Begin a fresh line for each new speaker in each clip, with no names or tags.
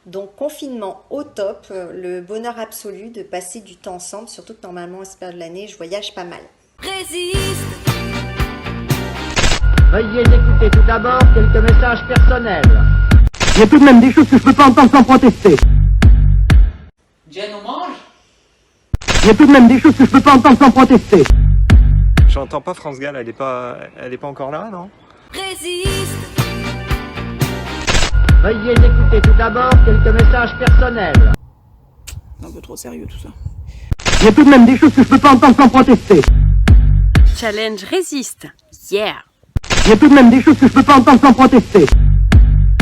Donc confinement au top, le bonheur absolu de passer du temps ensemble, surtout que normalement à cette période de l'année, je voyage pas mal.
Résiste.
Veuillez écouter tout d'abord quelques messages personnels. Il y a tout de même des choses que je peux pas entendre sans protester.
Jen, on mange?
Il y a tout de même des choses que je peux pas entendre sans protester.
J'entends pas France Gall, elle est pas encore là, non?
Résiste.
Veuillez écouter tout d'abord quelques messages personnels.
C'est un peu trop sérieux tout ça.
Il y a tout de même des choses que je peux pas entendre sans protester.
Challenge résiste. Yeah.
Il y a tout de même des choses que je peux pas entendre sans protester.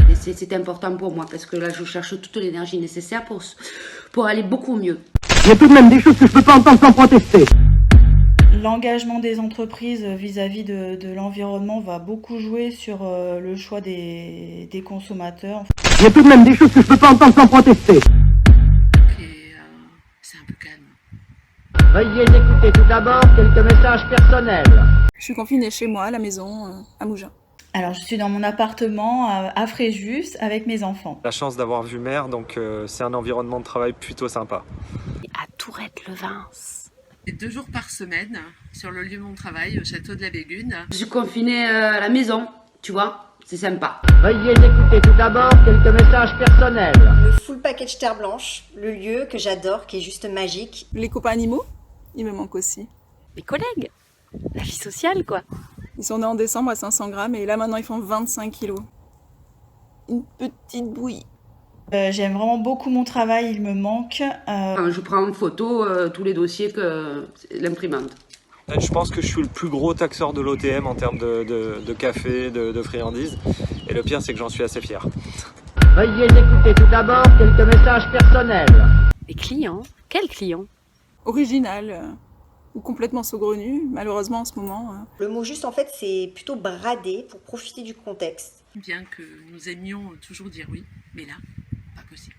Et c'est important pour moi parce que là je cherche toute l'énergie nécessaire pour aller beaucoup mieux.
Il y a tout de même des choses que je peux pas entendre sans protester.
L'engagement des entreprises vis-à-vis de l'environnement va beaucoup jouer sur le choix des consommateurs.
Il y a tout de même des choses que je peux pas entendre sans protester.
Et c'est un peu calme.
Veuillez écouter tout d'abord quelques messages personnels.
Je suis confinée chez moi, à la maison, à Mougins. Alors je suis dans mon appartement à Fréjus avec mes enfants.
La chance d'avoir vu mer, donc c'est un environnement de travail plutôt sympa.
À Tourette-le-Vins.
C'est 2 jours par semaine sur le lieu de mon travail, au château de la Bégune.
Je suis confinée à la maison, tu vois, c'est sympa.
Veuillez écouter tout d'abord quelques messages personnels.
Le full package Terre Blanche, le lieu que j'adore, qui est juste magique.
Les copains animaux, ils me manquent aussi.
Les collègues. La vie sociale, quoi.
Ils sont nés en décembre à 500 grammes et là maintenant ils font 25 kilos. Une petite bouillie. J'aime vraiment beaucoup mon travail, il me manque.
Je prends en photo tous les dossiers que l'imprimante.
Je pense que je suis le plus gros taxeur de l'OTM en termes de café, de friandises. Et le pire, c'est que j'en suis assez fier.
Veuillez écouter tout d'abord quelques messages personnels.
Les clients. Quels clients?
Original ou complètement saugrenu, malheureusement en ce moment.
Le mot juste en fait c'est plutôt brader pour profiter du contexte.
Bien que nous aimions toujours dire oui, mais là, pas possible.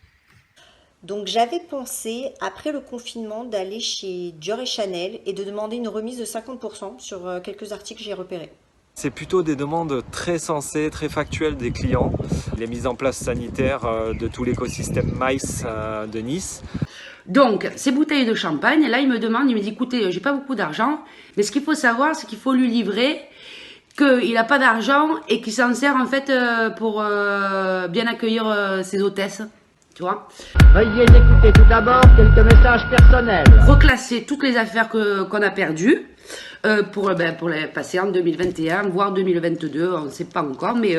Donc j'avais pensé, après le confinement, d'aller chez Dior et Chanel et de demander une remise de 50% sur quelques articles que j'ai repérés.
C'est plutôt des demandes très sensées, très factuelles des clients. Les mises en place sanitaires de tout l'écosystème Maïs de Nice.
Donc, ces bouteilles de champagne, là il me dit écoutez, j'ai pas beaucoup d'argent, mais ce qu'il faut savoir, c'est qu'il faut lui livrer qu'il n'a pas d'argent et qu'il s'en sert en fait pour bien accueillir ses hôtesses. Tu vois.
Veuillez écouter tout d'abord quelques messages personnels.
Reclasser toutes les affaires qu'on a perdues pour les passer en 2021, voire 2022, on ne sait pas encore, mais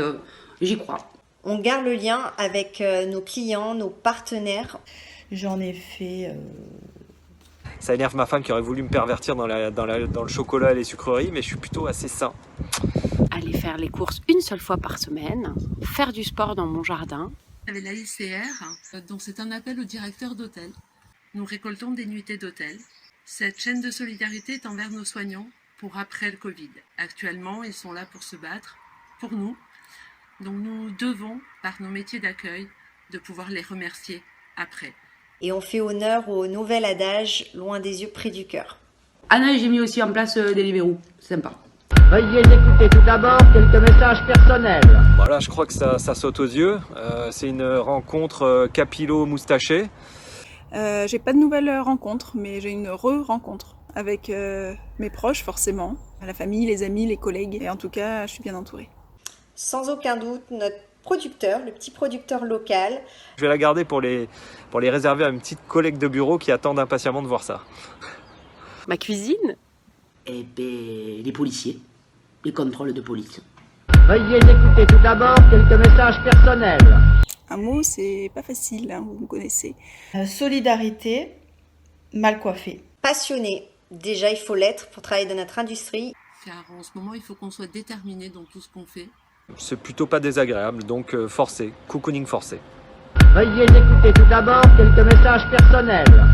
j'y crois.
On garde le lien avec nos clients, nos partenaires.
J'en ai fait...
Ça énerve ma femme qui aurait voulu me pervertir dans le chocolat et les sucreries, mais je suis plutôt assez sain.
Aller faire les courses une seule fois par semaine, faire du sport dans mon jardin.
Avec la LCR, donc c'est un appel aux directeurs d'hôtel. Nous récoltons des nuitées d'hôtel. Cette chaîne de solidarité est envers nos soignants pour après le Covid. Actuellement, ils sont là pour se battre, pour nous. Donc nous devons, par nos métiers d'accueil, de pouvoir les remercier après.
Et on fait honneur au nouvel adage, loin des yeux, près du cœur.
Anna, j'ai mis aussi en place Deliveroo, c'est sympa.
Veuillez écouter tout d'abord quelques messages personnels.
Voilà, je crois que ça saute aux yeux. C'est une rencontre capillo-moustachée.
J'ai pas de nouvelles rencontres, mais j'ai une re-rencontre avec mes proches forcément, la famille, les amis, les collègues, et en tout cas, je suis bien entourée.
Sans aucun doute, notre producteur, le petit producteur local.
Je vais la garder pour les réserver à une petite collègue de bureau qui attendent impatiemment de voir ça.
Ma cuisine.
Et ben, les policiers, les contrôles de police.
Veuillez écouter tout d'abord quelques messages personnels.
Un mot, c'est pas facile, hein, vous me connaissez. Solidarité, mal coiffée.
Passionné. Déjà, il faut l'être pour travailler dans notre industrie.
Car en ce moment, il faut qu'on soit déterminé dans tout ce qu'on fait.
C'est plutôt pas désagréable, donc forcé, cocooning forcé.
Veuillez écouter tout d'abord quelques messages personnels.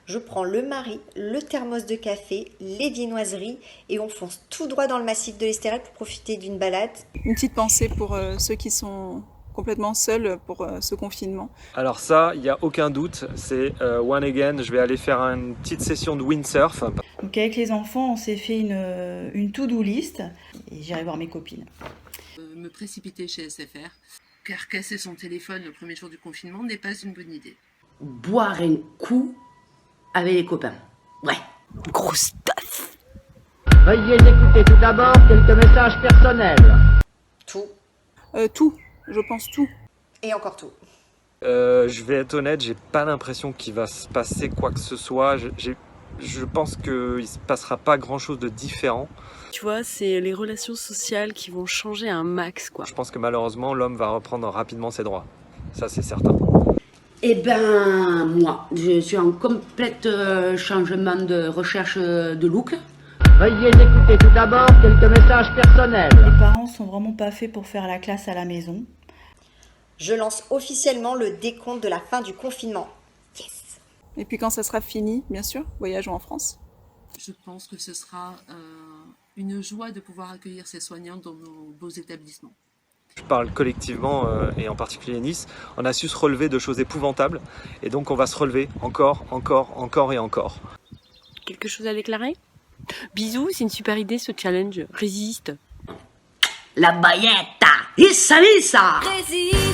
Je prends le mari, le thermos de café, les viennoiseries et on fonce tout droit dans le massif de l'Estérel pour profiter d'une balade.
Une petite pensée pour ceux qui sont complètement seuls pour ce confinement.
Alors ça, il n'y a aucun doute, c'est one again, je vais aller faire une petite session de windsurf.
Donc avec les enfants, on s'est fait une to-do list et j'irai voir mes copines.
Me précipiter chez SFR car casser son téléphone le premier jour du confinement n'est pas une bonne idée.
Boire un coup avec les copains. Ouais.
Gros stuff.
Veuillez écouter tout d'abord quelques messages personnels.
Tout.
Tout, je pense tout.
Et encore tout.
Je vais être honnête, j'ai pas l'impression qu'il va se passer quoi que ce soit. Je pense qu'il se passera pas grand chose de différent.
Tu vois, c'est les relations sociales qui vont changer un max, quoi.
Je pense que malheureusement, l'homme va reprendre rapidement ses droits. Ça, c'est certain.
Eh ben, moi, je suis en complète changement de recherche de look.
Veuillez écouter tout d'abord quelques messages personnels.
Les parents sont vraiment pas faits pour faire la classe à la maison.
Je lance officiellement le décompte de la fin du confinement. Yes!
Et puis quand ça sera fini, bien sûr, voyageons en France.
Je pense que ce sera une joie de pouvoir accueillir ces soignants dans nos beaux établissements.
Je parle collectivement, et en particulier Nice. On a su se relever de choses épouvantables. Et donc, on va se relever encore et encore.
Quelque chose à déclarer? Bisous, c'est une super idée ce challenge. Résiste.
La baillette, issa, issa.
Résiste.